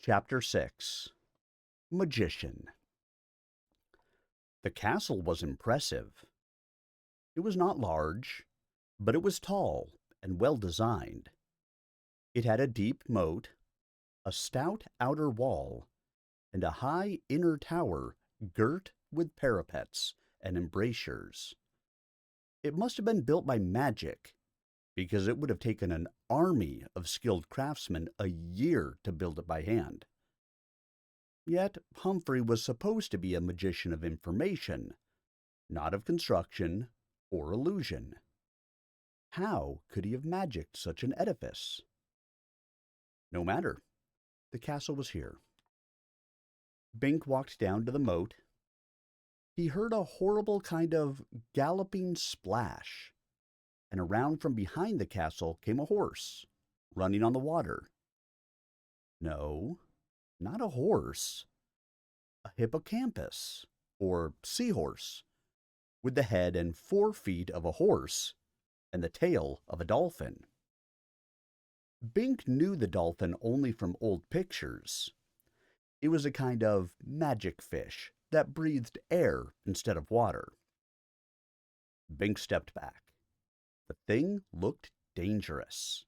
Chapter 6 Magician. The castle was impressive. It was not large, but it was tall and well designed. It had a deep moat, a stout outer wall, and a high inner tower girt with parapets and embrasures. It must have been built by magic, because it would have taken an army of skilled craftsmen a year to build it by hand. Yet Humphrey was supposed to be a magician of information, not of construction or illusion. How could he have magicked such an edifice? No matter. The castle was here. Bink walked down to the moat. He heard a horrible kind of galloping splash, and around from behind the castle came a horse, running on the water. No, not a horse. A hippocampus, or seahorse, with the head and 4 feet of a horse and the tail of a dolphin. Bink knew the dolphin only from old pictures. It was a kind of magic fish that breathed air instead of water. Bink stepped back. The thing looked dangerous.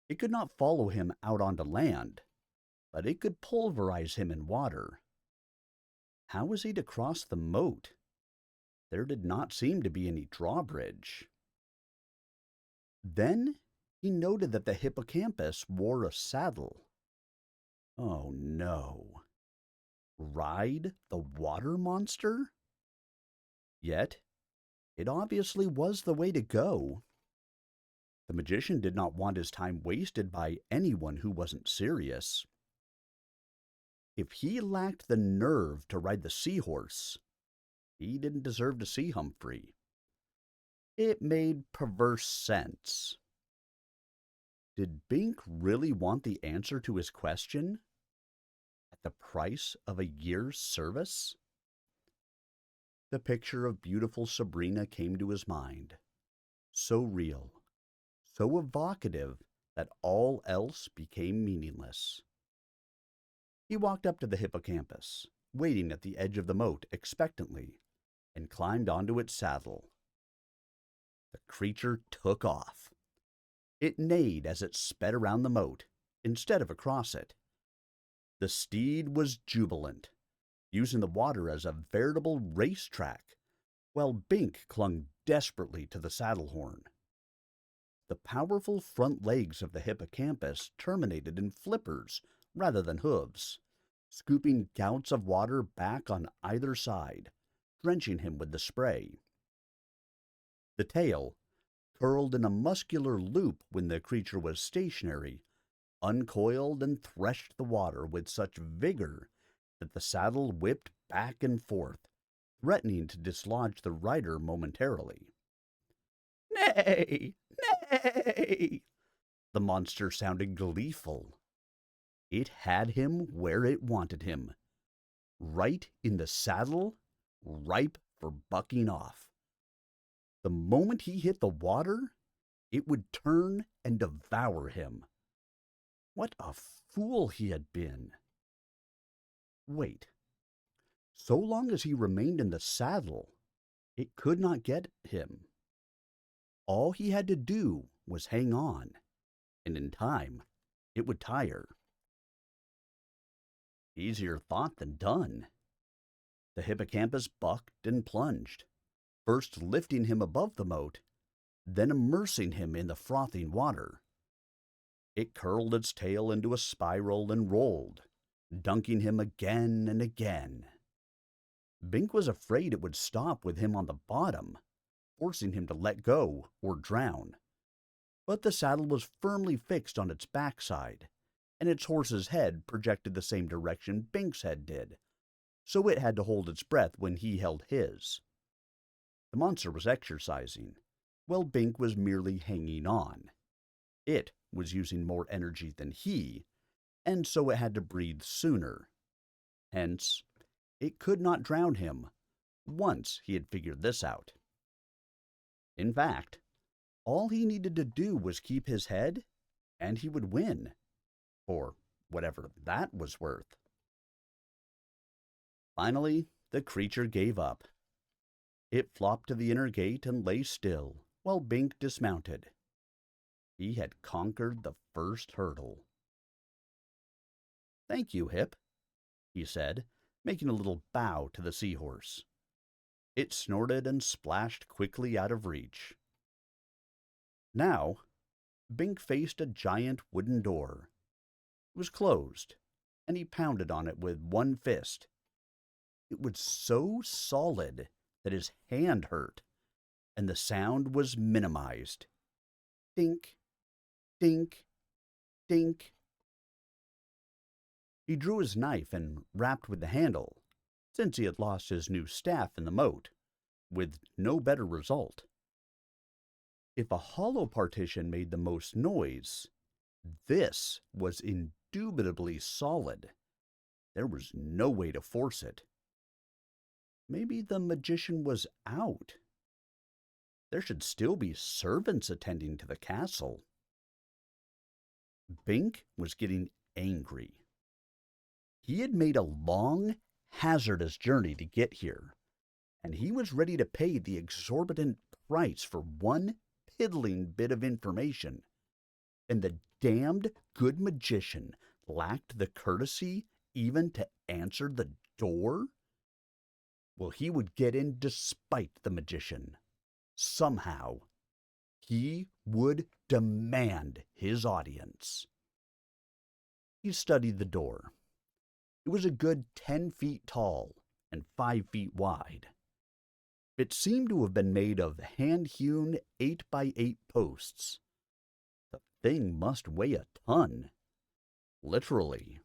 It could not follow him out onto land, but it could pulverize him in water. How was he to cross the moat? There did not seem to be any drawbridge. Then he noted that the hippocampus wore a saddle. Oh no. Ride the water monster? Yet, it obviously was the way to go. The magician did not want his time wasted by anyone who wasn't serious. If he lacked the nerve to ride the seahorse, he didn't deserve to see Humphrey. It made perverse sense. Did Bink really want the answer to his question? At the price of a year's service? The picture of beautiful Sabrina came to his mind. So real, so evocative that all else became meaningless. He walked up to the hippocampus, waiting at the edge of the moat expectantly, and climbed onto its saddle. The creature took off. It neighed as it sped around the moat, instead of across it. The steed was jubilant, using the water as a veritable racetrack, while Bink clung desperately to the saddle horn. The powerful front legs of the hippocampus terminated in flippers rather than hooves, scooping gouts of water back on either side, drenching him with the spray. The tail, curled in a muscular loop when the creature was stationary, uncoiled and threshed the water with such vigor that the saddle whipped back and forth, threatening to dislodge the rider momentarily. "Nay! Nay!" The monster sounded gleeful. It had him where it wanted him, right in the saddle, ripe for bucking off. The moment he hit the water, it would turn and devour him. What a fool he had been! Wait. So long as he remained in the saddle, it could not get him. All he had to do was hang on, and in time, it would tire. Easier thought than done. The hippocampus bucked and plunged, first lifting him above the moat, then immersing him in the frothing water. It curled its tail into a spiral and rolled, dunking him again and again. Bink was afraid it would stop with him on the bottom, forcing him to let go or drown. But the saddle was firmly fixed on its backside, and its horse's head projected the same direction Bink's head did, so it had to hold its breath when he held his. The monster was exercising, while Bink was merely hanging on. It was using more energy than he, and so it had to breathe sooner. Hence, it could not drown him, once he had figured this out. In fact, all he needed to do was keep his head, and he would win. For whatever that was worth. Finally, the creature gave up. It flopped to the inner gate and lay still while Bink dismounted. He had conquered the first hurdle. "Thank you, Hip," he said, making a little bow to the seahorse. It snorted and splashed quickly out of reach. Now, Bink faced a giant wooden door. It was closed, and he pounded on it with one fist. It was so solid that his hand hurt, and the sound was minimized. Dink, dink, dink. He drew his knife and rapped with the handle, since he had lost his new staff in the moat, with no better result. If a hollow partition made the most noise, this was indubitably solid. There was no way to force it. Maybe the magician was out. There should still be servants attending to the castle. Bink was getting angry. He had made a long, hazardous journey to get here, and he was ready to pay the exorbitant price for one piddling bit of information. And the damned good magician lacked the courtesy even to answer the door? Well, he would get in despite the magician. Somehow, he would demand his audience. He studied the door. It was a good 10 feet tall and 5 feet wide. It seemed to have been made of hand-hewn 8x8 posts. The thing must weigh a ton. Literally.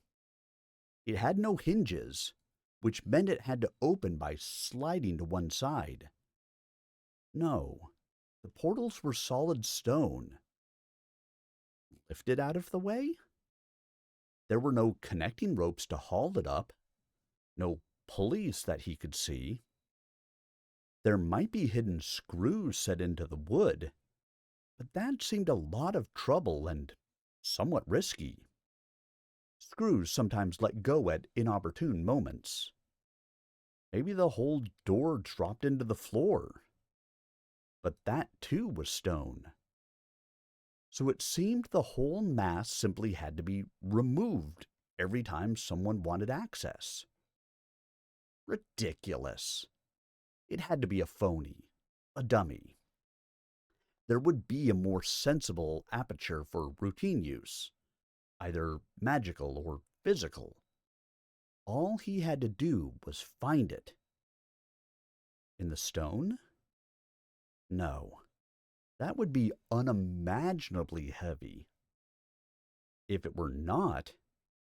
It had no hinges, which meant it had to open by sliding to one side. No, the portals were solid stone. Lifted out of the way? There were no connecting ropes to haul it up, no pulleys that he could see. There might be hidden screws set into the wood, but that seemed a lot of trouble and somewhat risky. Screws sometimes let go at inopportune moments. Maybe the whole door dropped into the floor. But that too was stone. So it seemed the whole mass simply had to be removed every time someone wanted access. Ridiculous. It had to be a phony, a dummy. There would be a more sensible aperture for routine use, either magical or physical. All he had to do was find it. In the stone? No, that would be unimaginably heavy. If it were not,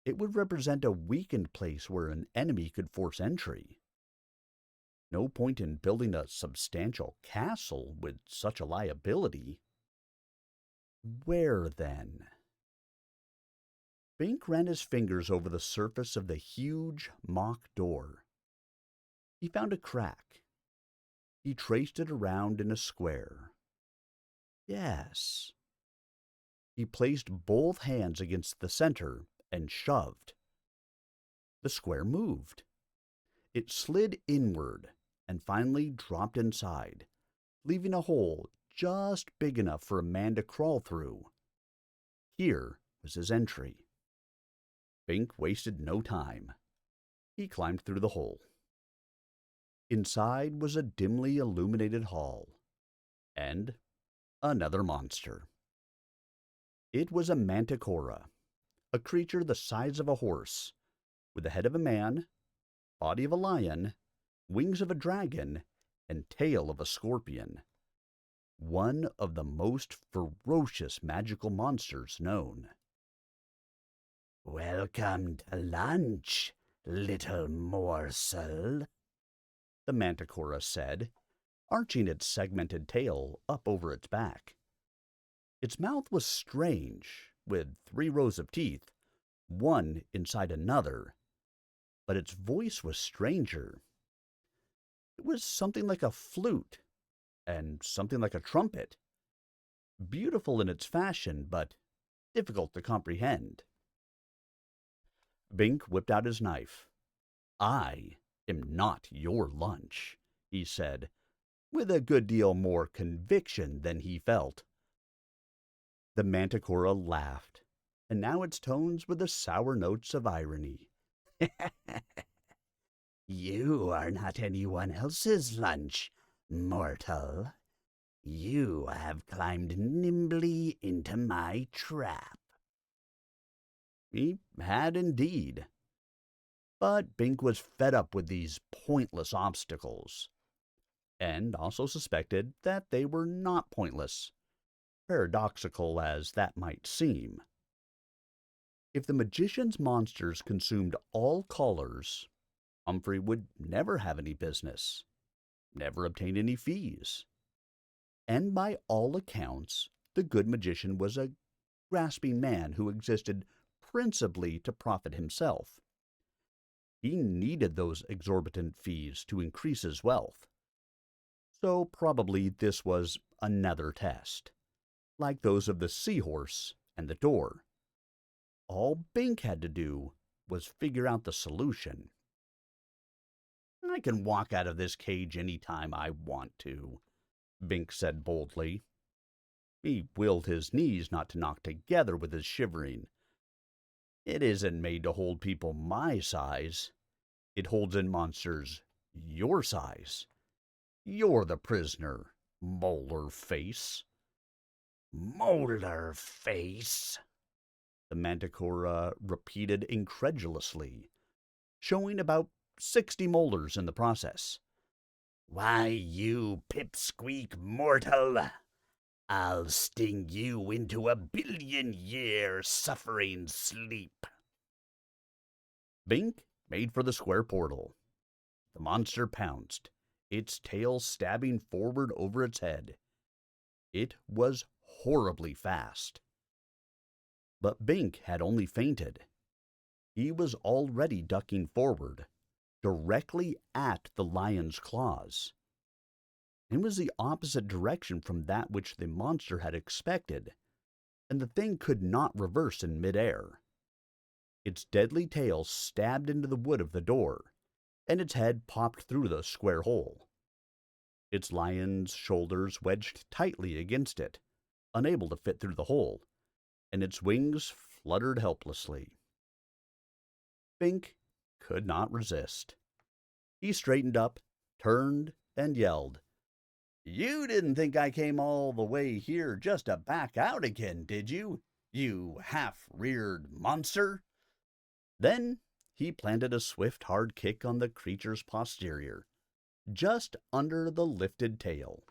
it would represent a weakened place where an enemy could force entry. No point in building a substantial castle with such a liability. Where then? Bink ran his fingers over the surface of the huge mock door. He found a crack. He traced it around in a square. Yes. He placed both hands against the center and shoved. The square moved. It slid inward and finally dropped inside, leaving a hole just big enough for a man to crawl through. Here was his entry. Bink wasted no time. He climbed through the hole. Inside was a dimly illuminated hall, and another monster. It was a manticora, a creature the size of a horse, with the head of a man, body of a lion, wings of a dragon, and tail of a scorpion. One of the most ferocious magical monsters known. "Welcome to lunch, little morsel," the manticora said, arching its segmented tail up over its back. Its mouth was strange, with 3 rows of teeth, one inside another, but its voice was stranger. It was something like a flute, and something like a trumpet. Beautiful in its fashion, but difficult to comprehend. Bink whipped out his knife. "I am not your lunch," he said, with a good deal more conviction than he felt. The Manticora laughed, and now its tones were the sour notes of irony. "You are not anyone else's lunch, mortal. You have climbed nimbly into my trap." He had indeed. But Bink was fed up with these pointless obstacles, and also suspected that they were not pointless, paradoxical as that might seem. If the magician's monsters consumed all callers, Humphrey would never have any business, never obtain any fees. And by all accounts, the good magician was a grasping man who existed principally to profit himself. He needed those exorbitant fees to increase his wealth. So probably this was another test, like those of the seahorse and the door. All Bink had to do was figure out the solution. "I can walk out of this cage any time I want to," Bink said boldly. He willed his knees not to knock together with his shivering. "It isn't made to hold people my size. It holds in monsters your size. You're the prisoner, molar face." "Molar face?" the Manticora repeated incredulously, showing about 60 molars in the process. "Why, you pipsqueak mortal, I'll sting you into a billion-year suffering sleep." Bink made for the square portal. The monster pounced, its tail stabbing forward over its head. It was horribly fast. But Bink had only fainted. He was already ducking forward, directly at the lion's claws. It was the opposite direction from that which the monster had expected, and the thing could not reverse in midair. Its deadly tail stabbed into the wood of the door, and its head popped through the square hole. Its lion's shoulders wedged tightly against it, unable to fit through the hole, and its wings fluttered helplessly. Bink could not resist. He straightened up, turned, and yelled, "You didn't think I came all the way here just to back out again, did you, you half-reared monster?" Then he planted a swift, hard kick on the creature's posterior, just under the lifted tail.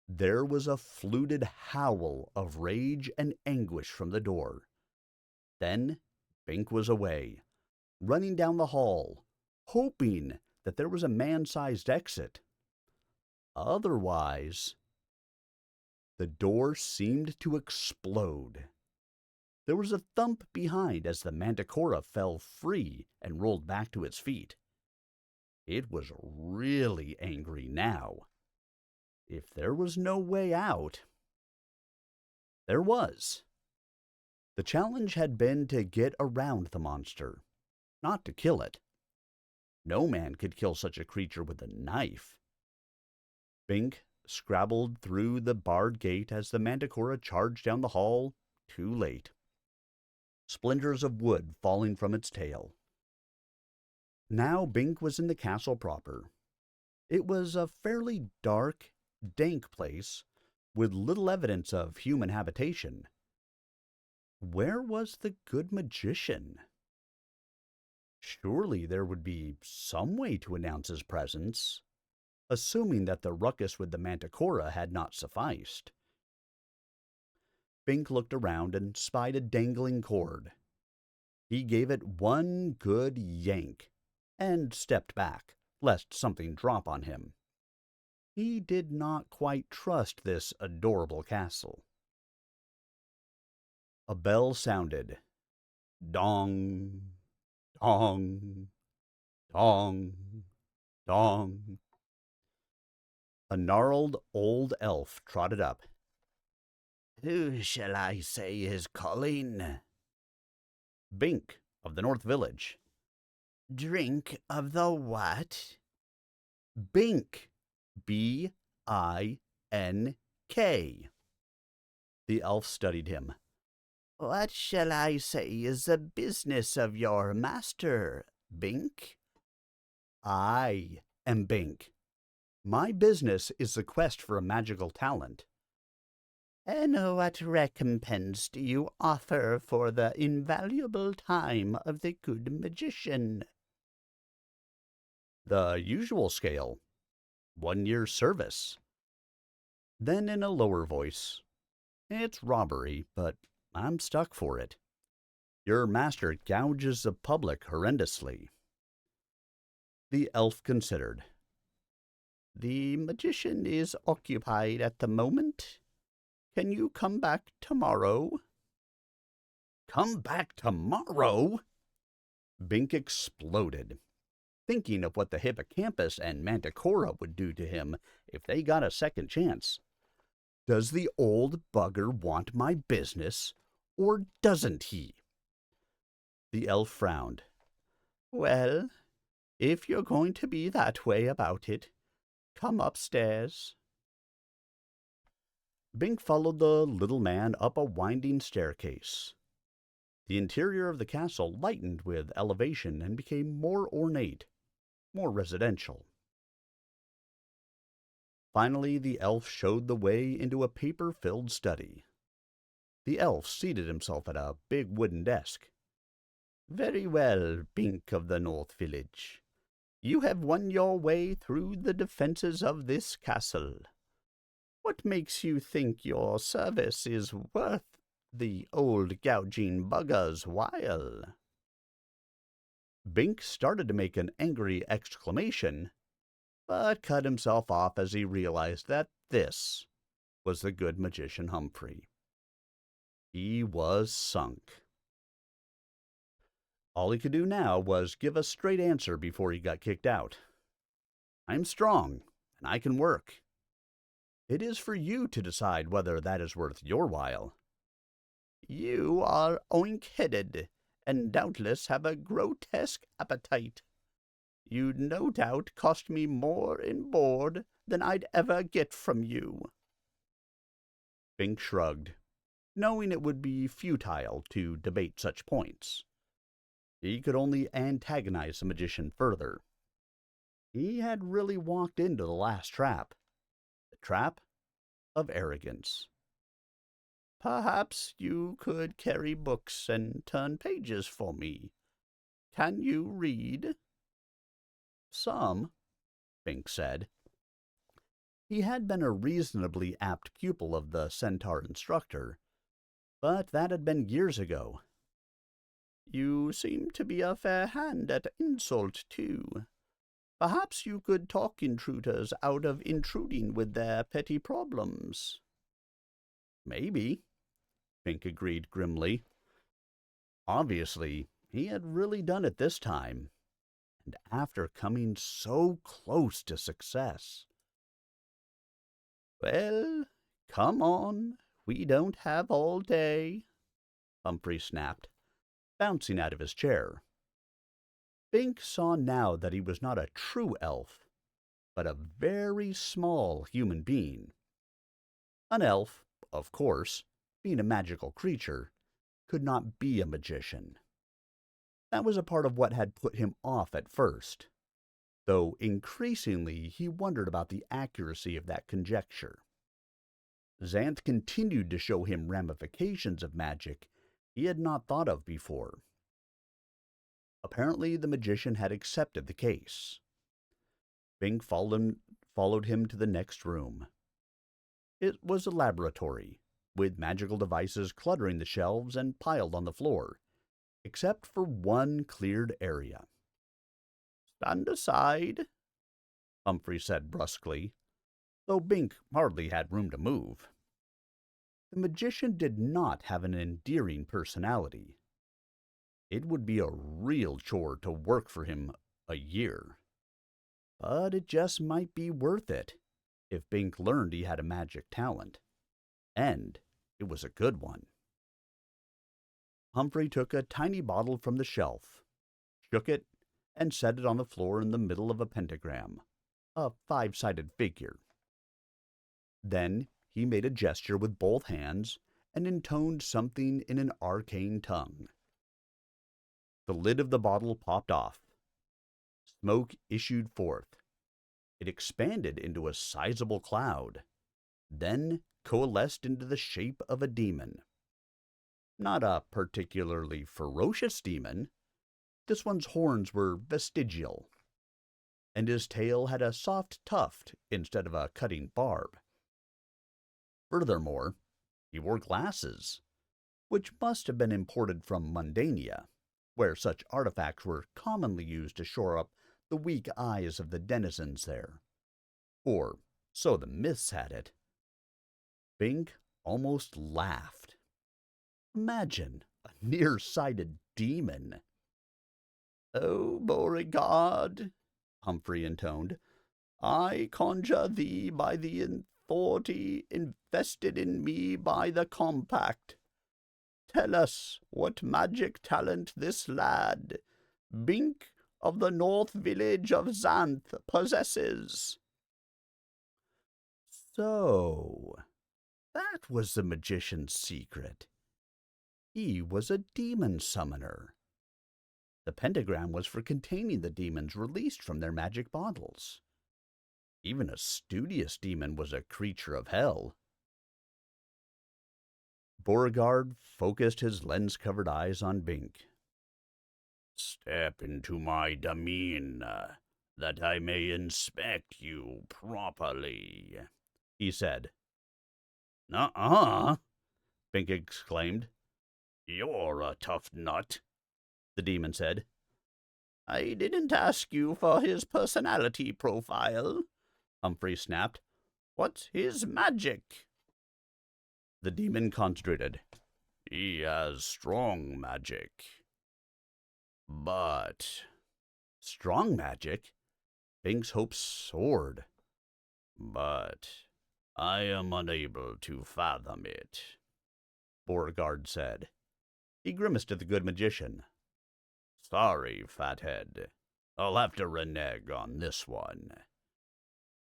There was a fluted howl of rage and anguish from the door. Then Bink was away, running down the hall, hoping that there was a man-sized exit. Otherwise, the door seemed to explode. There was a thump behind as the Manticora fell free and rolled back to its feet. It was really angry now. If there was no way out, there was. The challenge had been to get around the monster, not to kill it. No man could kill such a creature with a knife. Bink scrabbled through the barred gate as the Manticora charged down the hall, too late. Splinters of wood falling from its tail. Now Bink was in the castle proper. It was a fairly dark, dank place with little evidence of human habitation. Where was the good magician? Surely there would be some way to announce his presence, assuming that the ruckus with the Manticora had not sufficed. Bink looked around and spied a dangling cord. He gave it one good yank and stepped back, lest something drop on him. He did not quite trust this adorable castle. A bell sounded. Dong, dong, dong, dong. A gnarled old elf trotted up. "Who shall I say is calling?" Bink of the North Village. Drink of the what? Bink. B-I-N-K. The elf studied him. What shall I say is the business of your master, Bink? I am Bink. My business is the quest for a magical talent. And what recompense do you offer for the invaluable time of the good magician? The usual scale. 1 year's service. Then in a lower voice, it's robbery, but I'm stuck for it. Your master gouges the public horrendously. The elf considered. The magician is occupied at the moment. Can you come back tomorrow? Come back tomorrow? Bink exploded, thinking of what the hippocampus and manticora would do to him if they got a second chance. Does the old bugger want my business, or doesn't he? The elf frowned. Well, if you're going to be that way about it, come upstairs. Bink followed the little man up a winding staircase. The interior of the castle lightened with elevation and became more ornate, more residential. Finally, the elf showed the way into a paper-filled study. The elf seated himself at a big wooden desk. Very well, Bink of the North Village. You have won your way through the defenses of this castle. What makes you think your service is worth the old gouging bugger's while? Bink started to make an angry exclamation, but cut himself off as he realized that this was the good magician Humphrey. He was sunk. All he could do now was give a straight answer before he got kicked out. I'm strong, and I can work. It is for you to decide whether that is worth your while. You are oink-headed, and doubtless have a grotesque appetite. You'd no doubt cost me more in board than I'd ever get from you. Bink shrugged, knowing it would be futile to debate such points. He could only antagonize the magician further. He had really walked into the last trap. The trap of arrogance. Perhaps you could carry books and turn pages for me. Can you read? Some, Bink said. He had been a reasonably apt pupil of the centaur instructor, but that had been years ago. You seem to be a fair hand at insult, too. Perhaps you could talk intruders out of intruding with their petty problems. Maybe, Bink agreed grimly. Obviously, he had really done it this time, and after coming so close to success. Well, come on, we don't have all day, Humphrey snapped, bouncing out of his chair. Bink saw now that he was not a true elf, but a very small human being. An elf, of course, being a magical creature, could not be a magician. That was a part of what had put him off at first, though increasingly he wondered about the accuracy of that conjecture. Xanth continued to show him ramifications of magic he had not thought of before. Apparently the magician had accepted the case. Bink followed him to the next room. It was a laboratory, with magical devices cluttering the shelves and piled on the floor, except for one cleared area. Stand aside, Humphrey said brusquely, though Bink hardly had room to move. The magician did not have an endearing personality. It would be a real chore to work for him a year. But it just might be worth it if Bink learned he had a magic talent. And it was a good one. Humphrey took a tiny bottle from the shelf, shook it, and set it on the floor in the middle of a pentagram, a five-sided figure. Then he made a gesture with both hands and intoned something in an arcane tongue. The lid of the bottle popped off. Smoke issued forth. It expanded into a sizable cloud, then coalesced into the shape of a demon. Not a particularly ferocious demon. This one's horns were vestigial, and his tail had a soft tuft instead of a cutting barb. Furthermore, he wore glasses, which must have been imported from Mundania, where such artifacts were commonly used to shore up the weak eyes of the denizens there. Or so the myths had it. Bink almost laughed. Imagine a nearsighted demon. "Oh, Beauregard," Humphrey intoned, "I conjure thee by the authority invested in me by the compact. Tell us what magic talent this lad, Bink of the North Village of Xanth, possesses." So, that was the magician's secret. He was a demon summoner. The pentagram was for containing the demons released from their magic bottles. Even a studious demon was a creature of hell. Beauregard focused his lens-covered eyes on Bink. "Step into my domain, that I may inspect you properly," he said. "Nuh-uh," Bink exclaimed. "You're a tough nut," the demon said. "I didn't ask you for his personality profile," Humphrey snapped. "What's his magic?" The demon concentrated. "He has strong magic." "But..." Strong magic? Bink's hopes soared. "But I am unable to fathom it," Beauregard said. He grimaced at the good magician. "Sorry, fathead. I'll have to renege on this one."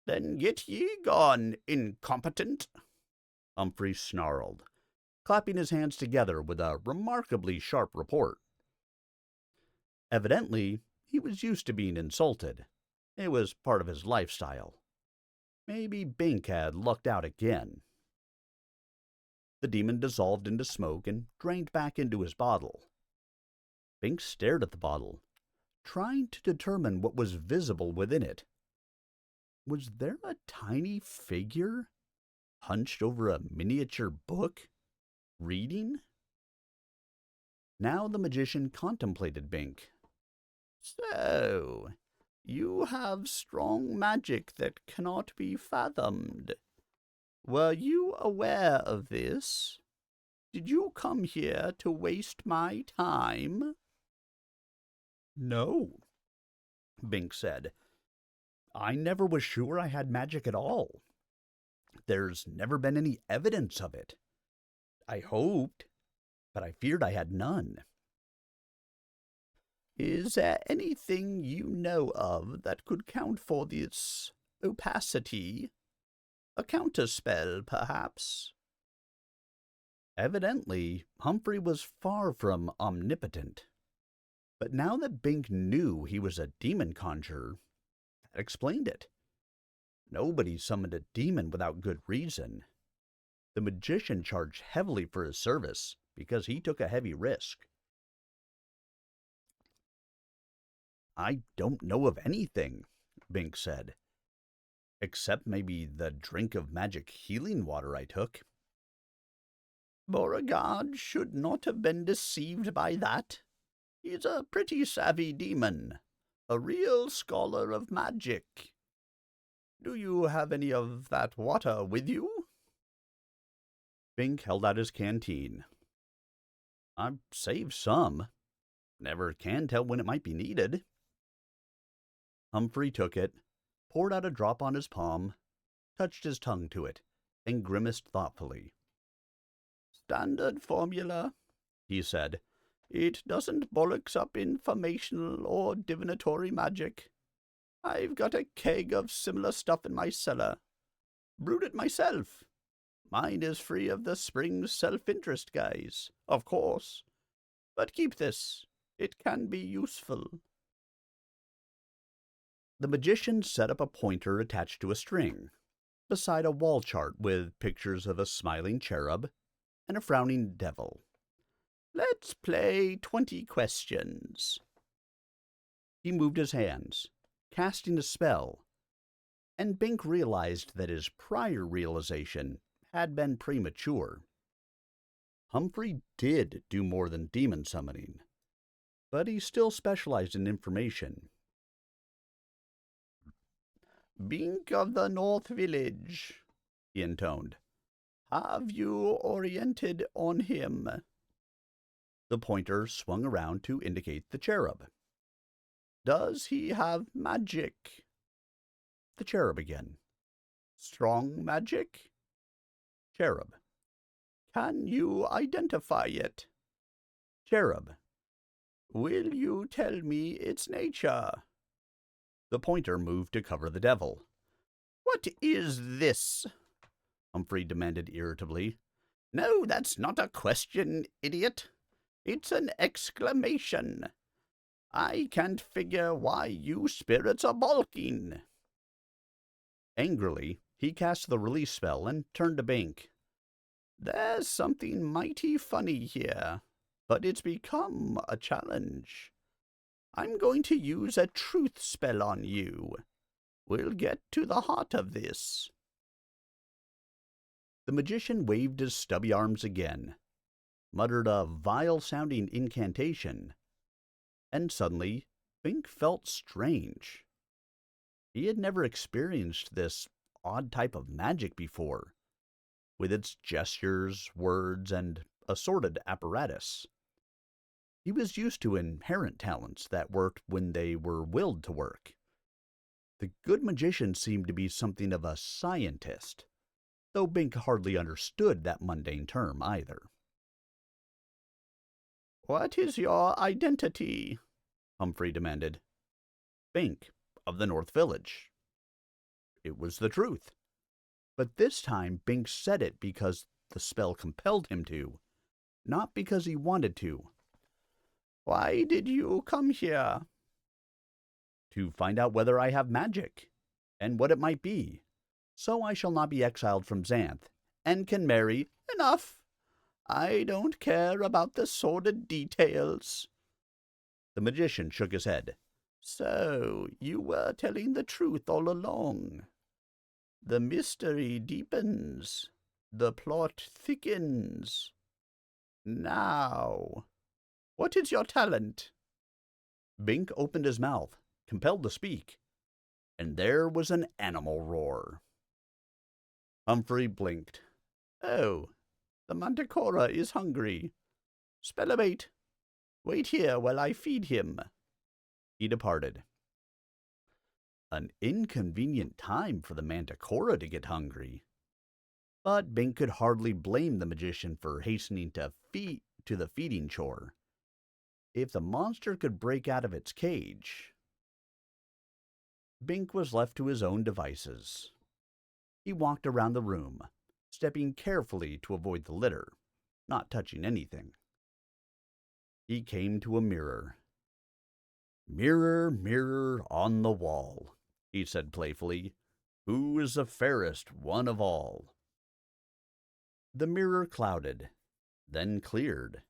"Then get ye gone, incompetent," Humphrey snarled, clapping his hands together with a remarkably sharp report. Evidently, he was used to being insulted. It was part of his lifestyle. Maybe Bink had lucked out again. The demon dissolved into smoke and drained back into his bottle. Bink stared at the bottle, trying to determine what was visible within it. Was there a tiny figure, hunched over a miniature book, reading? Now the magician contemplated Bink. "So, you have strong magic that cannot be fathomed. Were you aware of this? Did you come here to waste my time?" "No," Bink said. "I never was sure I had magic at all. There's never been any evidence of it. I hoped, but I feared I had none." "Is there anything you know of that could count for this opacity? A counterspell, perhaps?" Evidently, Humphrey was far from omnipotent. But now that Bink knew he was a demon conjurer, that explained it. Nobody summoned a demon without good reason. The magician charged heavily for his service because he took a heavy risk. "I don't know of anything," Bink said. "Except maybe the drink of magic healing water I took." "Beauregard should not have been deceived by that. He's a pretty savvy demon, a real scholar of magic. Do you have any of that water with you?" Bink held out his canteen. "I've saved some. Never can tell when it might be needed." Humphrey took it, poured out a drop on his palm, touched his tongue to it, and grimaced thoughtfully. "Standard formula," he said. "It doesn't bollocks up informational or divinatory magic. I've got a keg of similar stuff in my cellar. Brewed it myself. Mine is free of the spring's self-interest guys, of course. But keep this. It can be useful." The magician set up a pointer attached to a string, beside a wall chart with pictures of a smiling cherub and a frowning devil. "Let's play 20 questions." He moved his hands, casting a spell, and Bink realized that his prior realization had been premature. Humphrey did do more than demon summoning, but he still specialized in information. "Bink of the North Village," he intoned. "Have you oriented on him?" The pointer swung around to indicate the cherub. "Does he have magic?" The cherub again. "Strong magic?" Cherub. "Can you identify it?" Cherub. "Will you tell me its nature?" The pointer moved to cover the devil. "What is this?" Humphrey demanded irritably. "No, that's not a question, idiot. It's an exclamation. I can't figure why you spirits are balking." Angrily, he cast the release spell and turned to Bink. "There's something mighty funny here, but it's become a challenge. I'm going to use a truth spell on you. We'll get to the heart of this." The magician waved his stubby arms again, muttered a vile-sounding incantation, and suddenly Bink felt strange. He had never experienced this odd type of magic before, with its gestures, words, and assorted apparatus. He was used to inherent talents that worked when they were willed to work. The good magician seemed to be something of a scientist, though Bink hardly understood that mundane term either. "What is your identity?" Humphrey demanded. "Bink, of the North Village." It was the truth. But this time Bink said it because the spell compelled him to, not because he wanted to. "Why did you come here?" "To find out whether I have magic, and what it might be, so I shall not be exiled from Xanth, and can marry—" "Enough! I don't care about the sordid details." The magician shook his head. "So you were telling the truth all along. The mystery deepens. The plot thickens. Now, what is your talent?" Bink opened his mouth, compelled to speak, and there was an animal roar. Humphrey blinked. "Oh, the manticora is hungry. Spellabait, wait here while I feed him." He departed. An inconvenient time for the manticora to get hungry. But Bink could hardly blame the magician for hastening to the feeding chore. If the monster could break out of its cage, Bink was left to his own devices. He walked around the room, stepping carefully to avoid the litter, not touching anything. He came to a mirror. "Mirror, mirror on the wall," he said playfully, "who is the fairest one of all?" The mirror clouded, then cleared.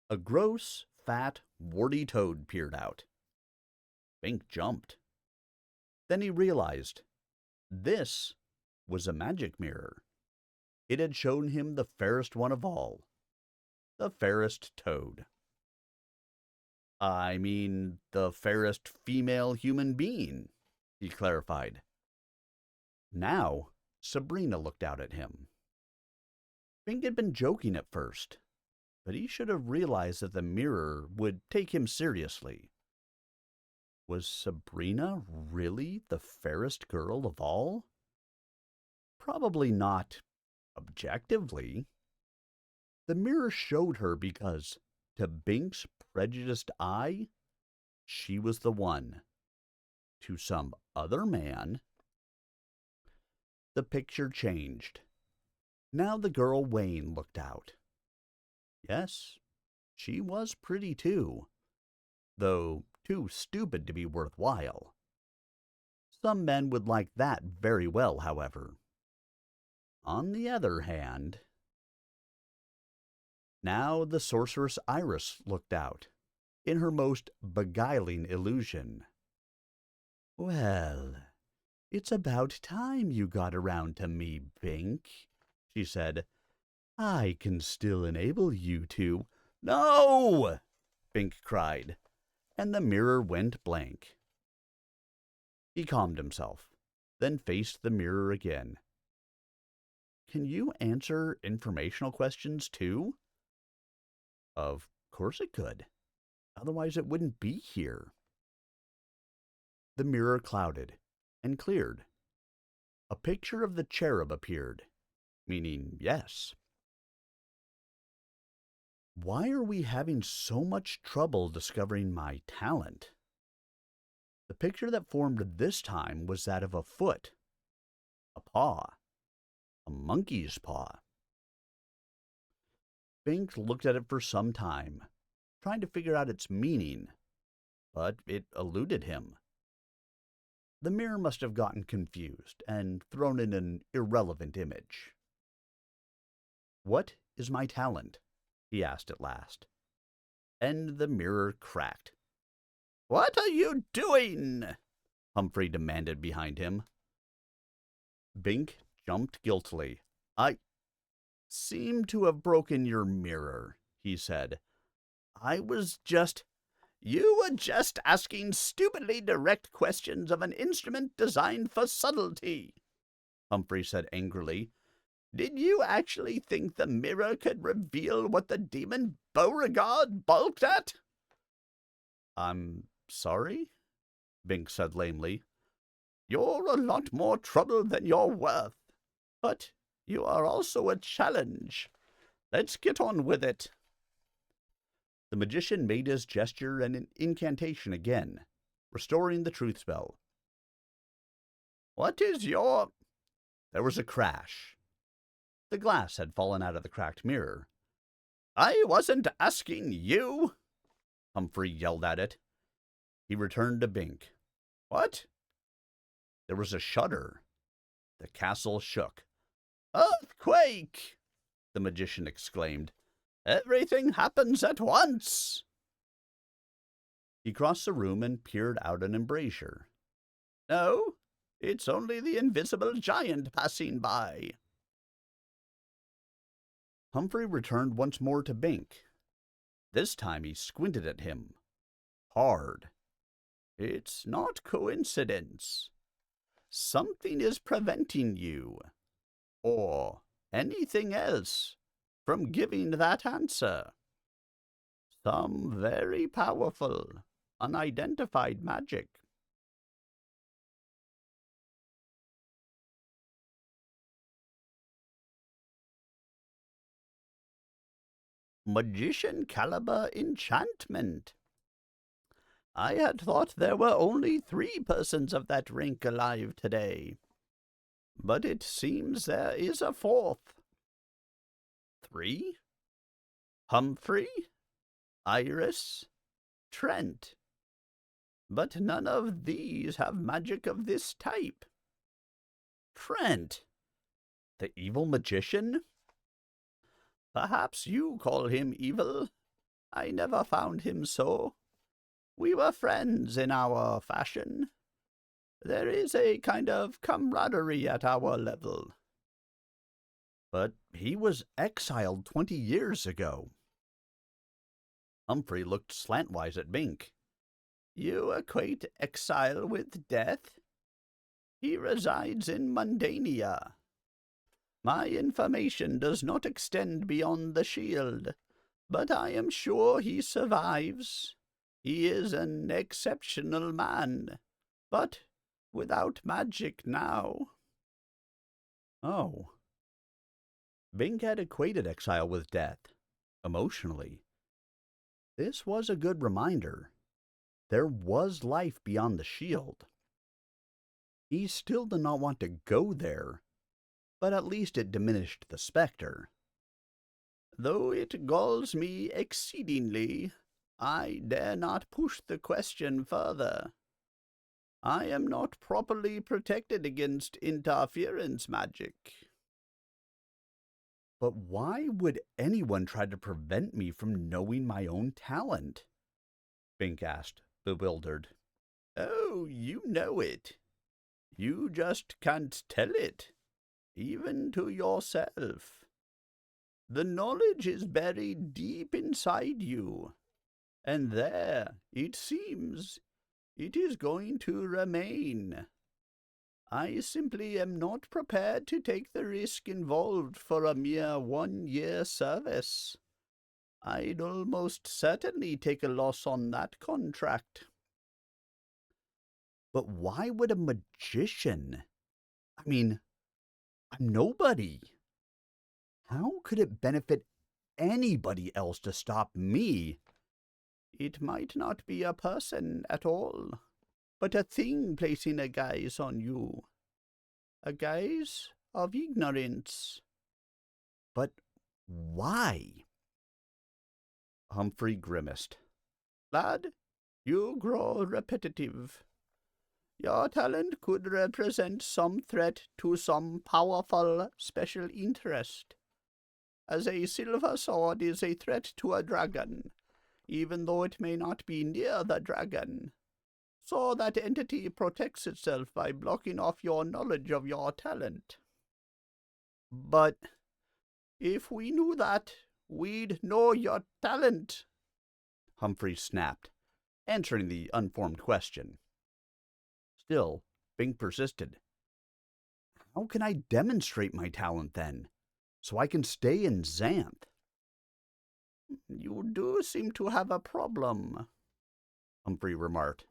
A gross, fat, warty toad peered out. Bink jumped. Then he realized this was a magic mirror. It had shown him the fairest one of all, the fairest toad. "I mean, the fairest female human being," he clarified. Now, Sabrina looked out at him. Bink had been joking at first, but he should have realized that the mirror would take him seriously. Was Sabrina really the fairest girl of all? Probably not objectively. The mirror showed her because To Bink's prejudiced eye, she was the one. To some other man, the picture changed. Now the girl Wayne looked out. Yes, she was pretty too, though too stupid to be worthwhile. Some men would like that very well, however. On the other hand, now the sorceress Iris looked out, in her most beguiling illusion. "Well, it's about time you got around to me, Bink," she said. "I can still enable you to—" "No!" Bink cried, and the mirror went blank. He calmed himself, then faced the mirror again. "Can you answer informational questions, too?" Of course it could. Otherwise it wouldn't be here. The mirror clouded and cleared. A picture of the cherub appeared, meaning yes. Why are we having so much trouble discovering my talent? The picture that formed this time was that of a foot, a paw, a monkey's paw. Bink looked at it for some time, trying to figure out its meaning, but it eluded him. The mirror must have gotten confused and thrown in an irrelevant image. "What is my talent?" he asked at last. And the mirror cracked. "What are you doing?" Humphrey demanded behind him. Bink jumped guiltily. "I seem to have broken your mirror," he said. "I was just—" "You were just asking stupidly direct questions of an instrument designed for subtlety," Humphrey said angrily. "Did you actually think the mirror could reveal what the demon Beauregard balked at?" "I'm sorry," Bink said lamely. "You're a lot more trouble than you're worth. But you are also a challenge. Let's get on with it." The magician made his gesture and an incantation again, restoring the truth spell. "What is your—" There was a crash. The glass had fallen out of the cracked mirror. "I wasn't asking you," Humphrey yelled at it. He returned to Bink. "What?" There was a shudder. The castle shook. "Earthquake!" the magician exclaimed. "Everything happens at once!" He crossed the room and peered out an embrasure. "No, it's only the invisible giant passing by." Humphrey returned once more to Bink. This time he squinted at him. Hard. "It's not coincidence. Something is preventing you, or anything else, from giving that answer. Some very powerful, unidentified magic." "Magician caliber enchantment. I had thought there were only 3 persons of that rank alive today, but it seems there is a 4th. 3? Humphrey, Iris, Trent. But none of these have magic of this type. Trent, the evil magician? Perhaps you call him evil. I never found him so. We were friends in our fashion. There is a kind of camaraderie at our level." "But he was exiled 20 years ago." Humphrey looked slantwise at Bink. "You equate exile with death? He resides in Mundania. My information does not extend beyond the shield, but I am sure he survives. He is an exceptional man, but without magic now." Oh. Bink had equated exile with death, emotionally. This was a good reminder. There was life beyond the shield. He still did not want to go there, but at least it diminished the specter. Though it galls me exceedingly, I dare not push the question further. I am not properly protected against interference magic. But why would anyone try to prevent me from knowing my own talent? Bink asked, bewildered. Oh, you know it. You just can't tell it, even to yourself. The knowledge is buried deep inside you, and there, it seems, it is going to remain. I simply am not prepared to take the risk involved for a mere 1-year service. I'd almost certainly take a loss on that contract. But why would a magician? I mean, I'm nobody. How could it benefit anybody else to stop me? It might not be a person at all, but a thing placing a guise on you. A guise of ignorance. But why? Humphrey grimaced. Lad, you grow repetitive. Your talent could represent some threat to some powerful special interest. As a silver sword is a threat to a dragon, even though it may not be near the dragon. So that entity protects itself by blocking off your knowledge of your talent. But if we knew that, we'd know your talent, Humphrey snapped, answering the unformed question. Still, Bink persisted. How can I demonstrate my talent, then, so I can stay in Xanth? You do seem to have a problem, Humphrey remarked,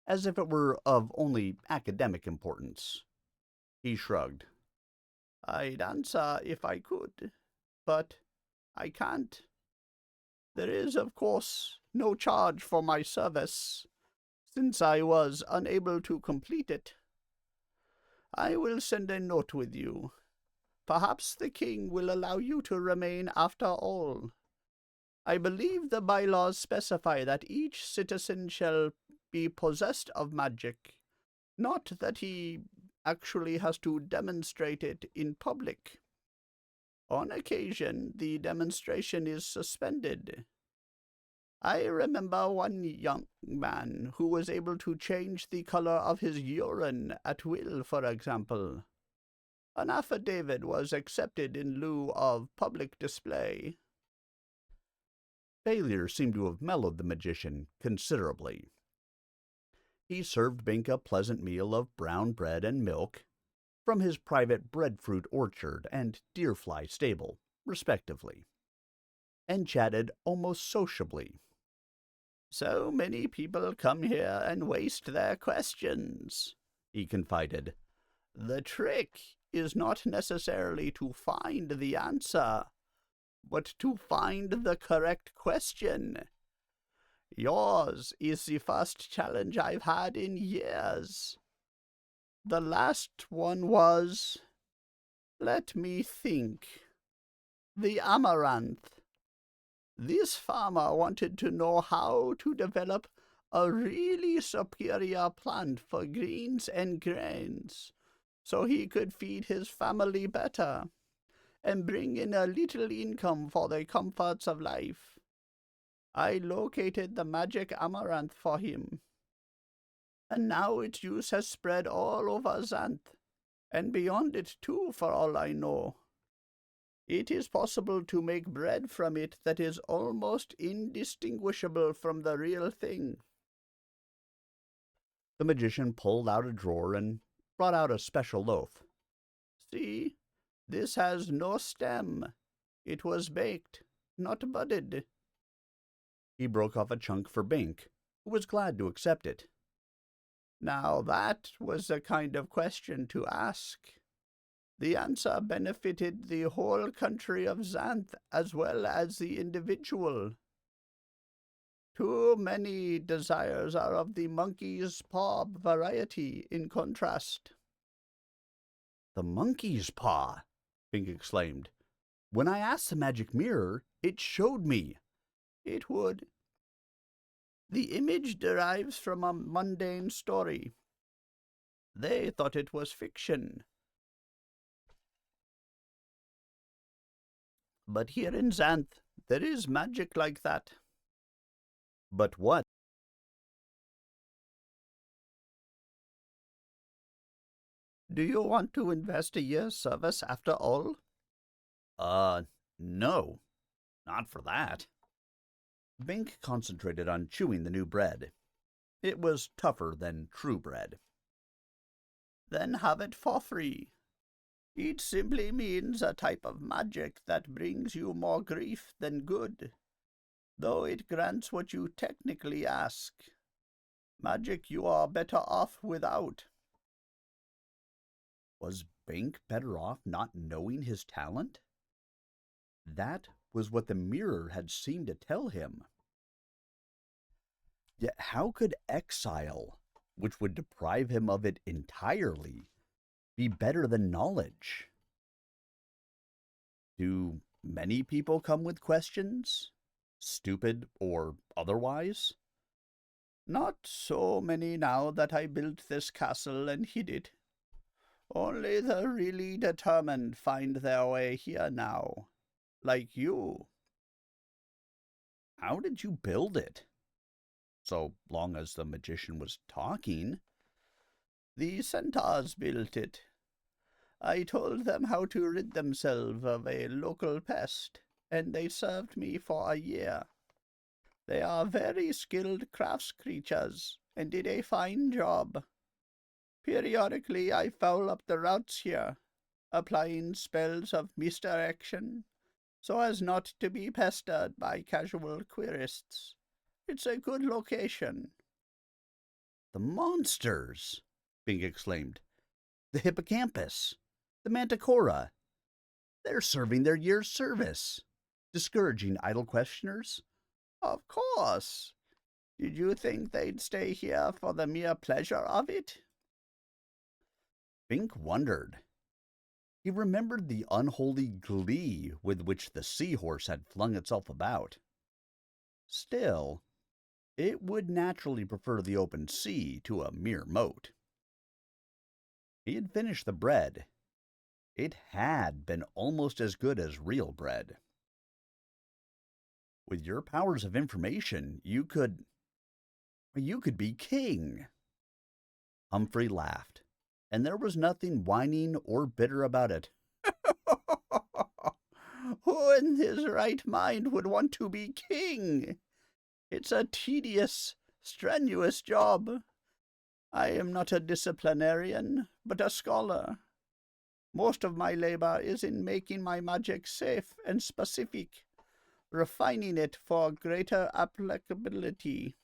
as if it were of only academic importance. He shrugged. I'd answer if I could, but I can't. There is, of course, no charge for my service, since I was unable to complete it. I will send a note with you. Perhaps the king will allow you to remain after all. I believe the bylaws specify that each citizen shall be possessed of magic, not that he actually has to demonstrate it in public. On occasion, the demonstration is suspended. I remember one young man who was able to change the color of his urine at will, for example. An affidavit was accepted in lieu of public display. Failure seemed to have mellowed the magician considerably. He served Bink a pleasant meal of brown bread and milk from his private breadfruit orchard and deerfly stable, respectively, and chatted almost sociably. So many people come here and waste their questions, he confided. The trick is not necessarily to find the answer, but to find the correct question. Yours is the first challenge I've had in years. The last one was, let me think, the amaranth. This farmer wanted to know how to develop a really superior plant for greens and grains, so he could feed his family better and bring in a little income for the comforts of life. I located the magic amaranth for him, and now its use has spread all over Xanth, and beyond it too, for all I know. It is possible to make bread from it that is almost indistinguishable from the real thing. The magician pulled out a drawer and brought out a special loaf. See, this has no stem. It was baked, not budded. He broke off a chunk for Bink, who was glad to accept it. Now that was the kind of question to ask. The answer benefited the whole country of Xanth as well as the individual. Too many desires are of the monkey's paw variety, in contrast. The monkey's paw, Bink exclaimed. When I asked the magic mirror, it showed me. It would. The image derives from a mundane story. They thought it was fiction. But here in Xanth, there is magic like that. But what? Do you want to invest a year's service after all? No. Not for that. Bink concentrated on chewing the new bread. It was tougher than true bread. Then have it for free. It simply means a type of magic that brings you more grief than good, though it grants what you technically ask. Magic you are better off without. Was Bink better off not knowing his talent? That was what the mirror had seemed to tell him. Yet how could exile, which would deprive him of it entirely, be better than knowledge? Do many people come with questions, stupid or otherwise? Not so many now that I built this castle and hid it. Only the really determined find their way here now, like you. How did you build it? So long as the magician was talking. The centaurs built it. I told them how to rid themselves of a local pest, and they served me for a year. They are very skilled crafts creatures, and did a fine job. Periodically I foul up the routes here, applying spells of misdirection, so as not to be pestered by casual querists. It's a good location. The monsters, Bing exclaimed. The hippocampus, the manticora. They're serving their year's service, discouraging idle questioners. Of course. Did you think they'd stay here for the mere pleasure of it? Bink wondered. He remembered the unholy glee with which the seahorse had flung itself about. Still, it would naturally prefer the open sea to a mere moat. He had finished the bread. It had been almost as good as real bread. With your powers of information, you could be king. Humphrey laughed, and there was nothing whining or bitter about it. Who in his right mind would want to be king? It's a tedious, strenuous job. I am not a disciplinarian, but a scholar. Most of my labor is in making my magic safe and specific, refining it for greater applicability.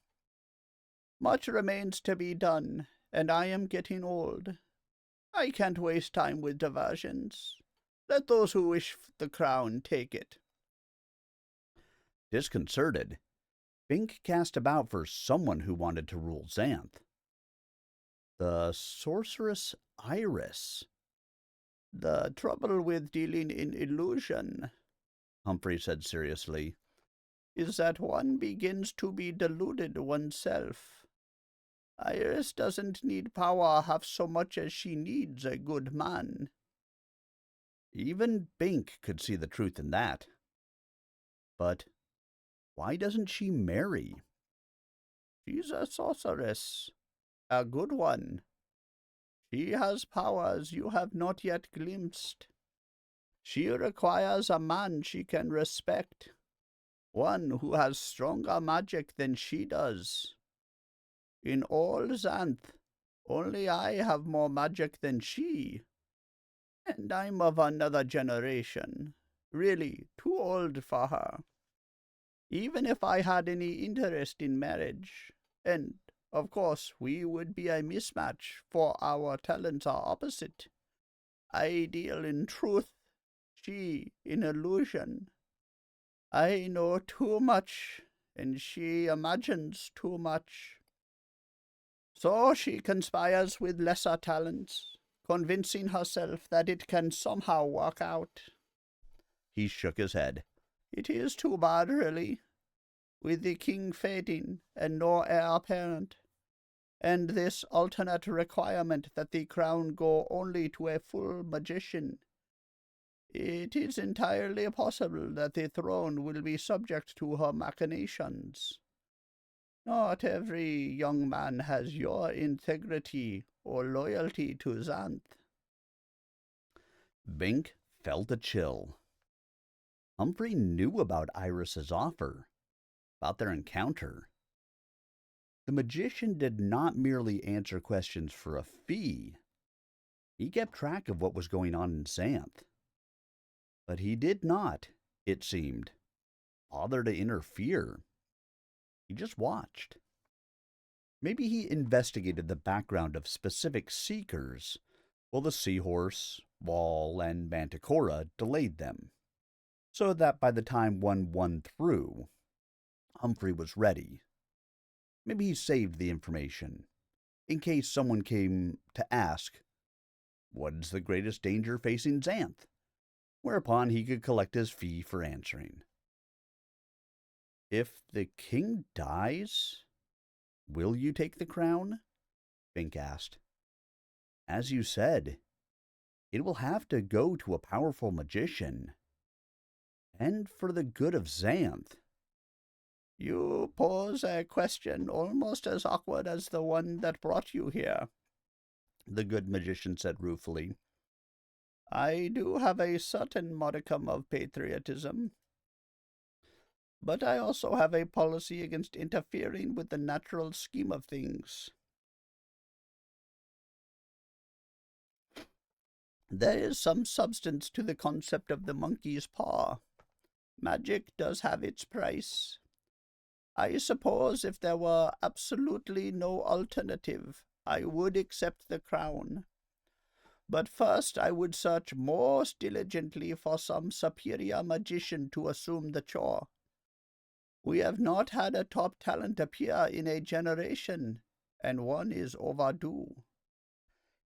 Much remains to be done, and I am getting old. I can't waste time with diversions. Let those who wish the crown take it. Disconcerted, Bink cast about for someone who wanted to rule Xanth. The sorceress Iris. The trouble with dealing in illusion, Humphrey said seriously, is that one begins to be deluded oneself. Iris doesn't need power half so much as she needs a good man. Even Bink could see the truth in that. But why doesn't she marry? She's a sorceress, a good one. She has powers you have not yet glimpsed. She requires a man she can respect, one who has stronger magic than she does. In all Xanth, only I have more magic than she. And I'm of another generation, really too old for her. Even if I had any interest in marriage, and of course we would be a mismatch, for our talents are opposite. I deal in truth, she in illusion. I know too much, and she imagines too much. So she conspires with lesser talents, convincing herself that it can somehow work out. He shook his head. It is too bad, really, with the king fading and no heir apparent, and this alternate requirement that the crown go only to a full magician. It is entirely possible that the throne will be subject to her machinations. Not every young man has your integrity or loyalty to Xanth. Bink felt a chill. Humphrey knew about Iris's offer, about their encounter. The magician did not merely answer questions for a fee. He kept track of what was going on in Xanth. But he did not, it seemed, bother to interfere. He just watched. Maybe he investigated the background of specific seekers, while the Seahorse, Wall, and Manticora delayed them, so that by the time one won through, Humphrey was ready. Maybe he saved the information, in case someone came to ask, what is the greatest danger facing Xanth? Whereupon he could collect his fee for answering. If the king dies, will you take the crown? Bink asked. As you said, it will have to go to a powerful magician. And for the good of Xanth. You pose a question almost as awkward as the one that brought you here, the good magician said ruefully. I do have a certain modicum of patriotism, but I also have a policy against interfering with the natural scheme of things. There is some substance to the concept of the monkey's paw. Magic does have its price. I suppose if there were absolutely no alternative, I would accept the crown. But first I would search most diligently for some superior magician to assume the chore. We have not had a top talent appear in a generation, and one is overdue.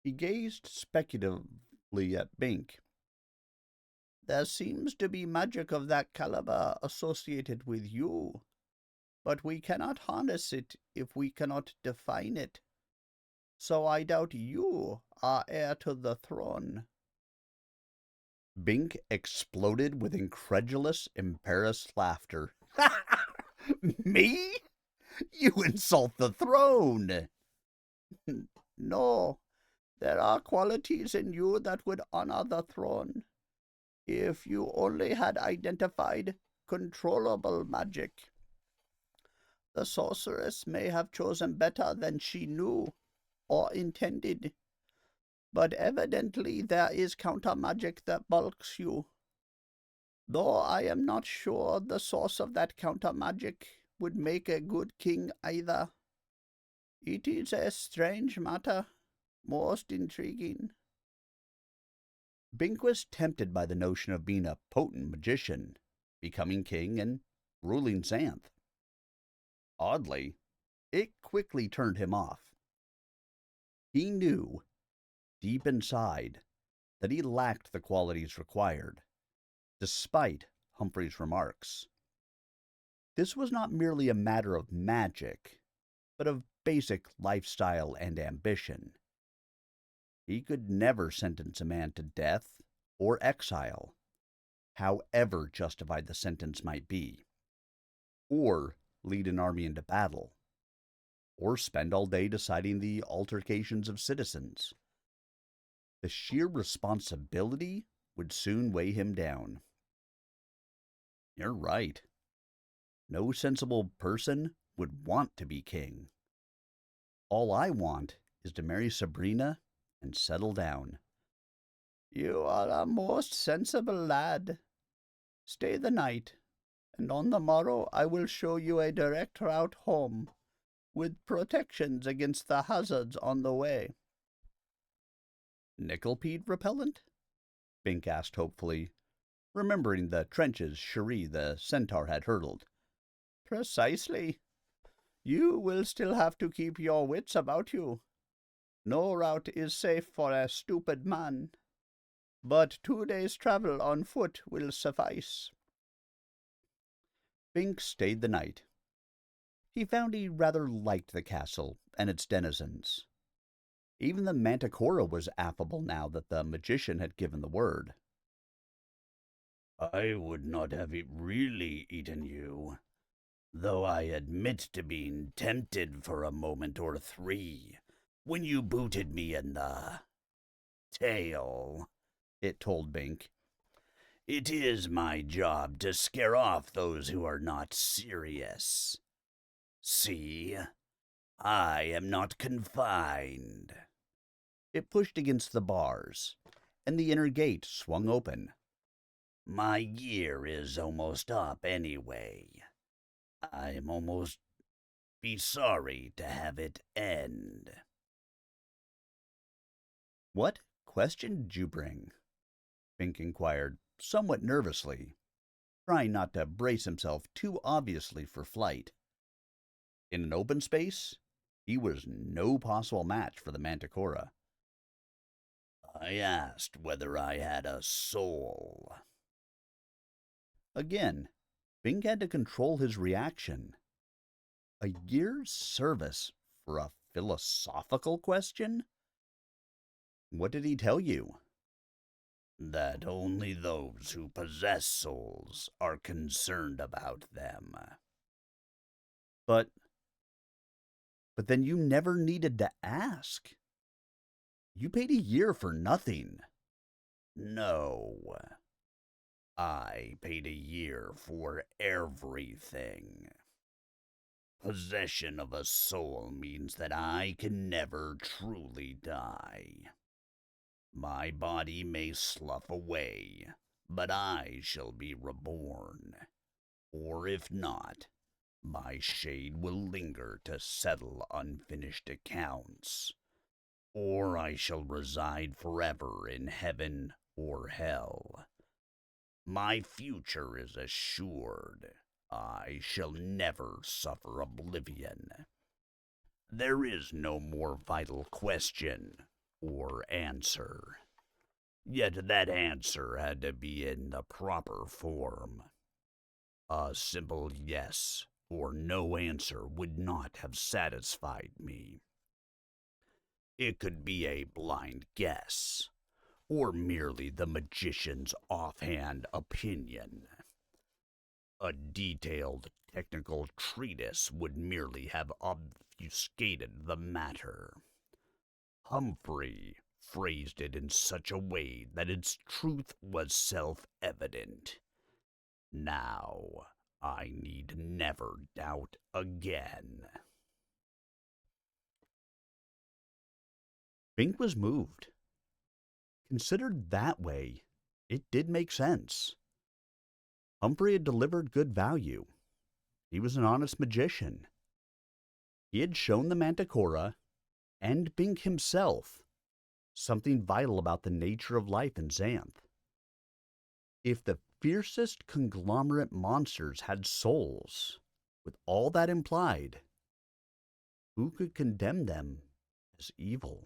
He gazed speculatively at Bink. There seems to be magic of that caliber associated with you, but we cannot harness it if we cannot define it. So I doubt you are heir to the throne. Bink exploded with incredulous, embarrassed laughter. Me? You insult the throne! No, there are qualities in you that would honor the throne, if you only had identified controllable magic. The sorceress may have chosen better than she knew or intended, but evidently there is counter-magic that bulks you. Though I am not sure the source of that counter-magic would make a good king either. It is a strange matter, most intriguing. Bink was tempted by the notion of being a potent magician, becoming king, and ruling Xanth. Oddly, it quickly turned him off. He knew, deep inside, that he lacked the qualities required, despite Humphrey's remarks. This was not merely a matter of magic, but of basic lifestyle and ambition. He could never sentence a man to death or exile, however justified the sentence might be, or lead an army into battle, or spend all day deciding the altercations of citizens. The sheer responsibility would soon weigh him down. You're right. No sensible person would want to be king. All I want is to marry Sabrina and settle down. You are a most sensible lad. Stay the night, and on the morrow I will show you a direct route home, with protections against the hazards on the way. Nickelpeed repellent? Bink asked hopefully, remembering the trenches Cherie the centaur had hurtled. Precisely. You will still have to keep your wits about you. No route is safe for a stupid man, but 2 days' travel on foot will suffice. Bink stayed the night. He found he rather liked the castle and its denizens. Even the Manticora was affable now that the magician had given the word. I would not have really eaten you, though I admit to being tempted for a moment or three when you booted me in the tail, it told Bink. It is my job to scare off those who are not serious. See, I am not confined. It pushed against the bars, and the inner gate swung open. My year is almost up anyway. I'm almost be sorry to have it end. What question did you bring? Bink inquired, somewhat nervously, trying not to brace himself too obviously for flight. In an open space, he was no possible match for the Manticora. I asked whether I had a soul. Again, Bink had to control his reaction. A year's service for a philosophical question? What did he tell you? That only those who possess souls are concerned about them. But then you never needed to ask. You paid a year for nothing. No. I paid a year for everything. Possession of a soul means that I can never truly die. My body may slough away, but I shall be reborn. Or if not, my shade will linger to settle unfinished accounts. Or I shall reside forever in heaven or hell. My future is assured. I shall never suffer oblivion. There is no more vital question or answer. Yet that answer had to be in the proper form. A simple yes or no answer would not have satisfied me. It could be a blind guess, or merely the magician's offhand opinion. A detailed technical treatise would merely have obfuscated the matter. Humphrey phrased it in such a way that its truth was self-evident. Now, I need never doubt again. Bink was moved. Considered that way, it did make sense. Humphrey had delivered good value. He was an honest magician. He had shown the Manticora, and Bink himself, something vital about the nature of life in Xanth. If the fiercest conglomerate monsters had souls, with all that implied, who could condemn them as evil?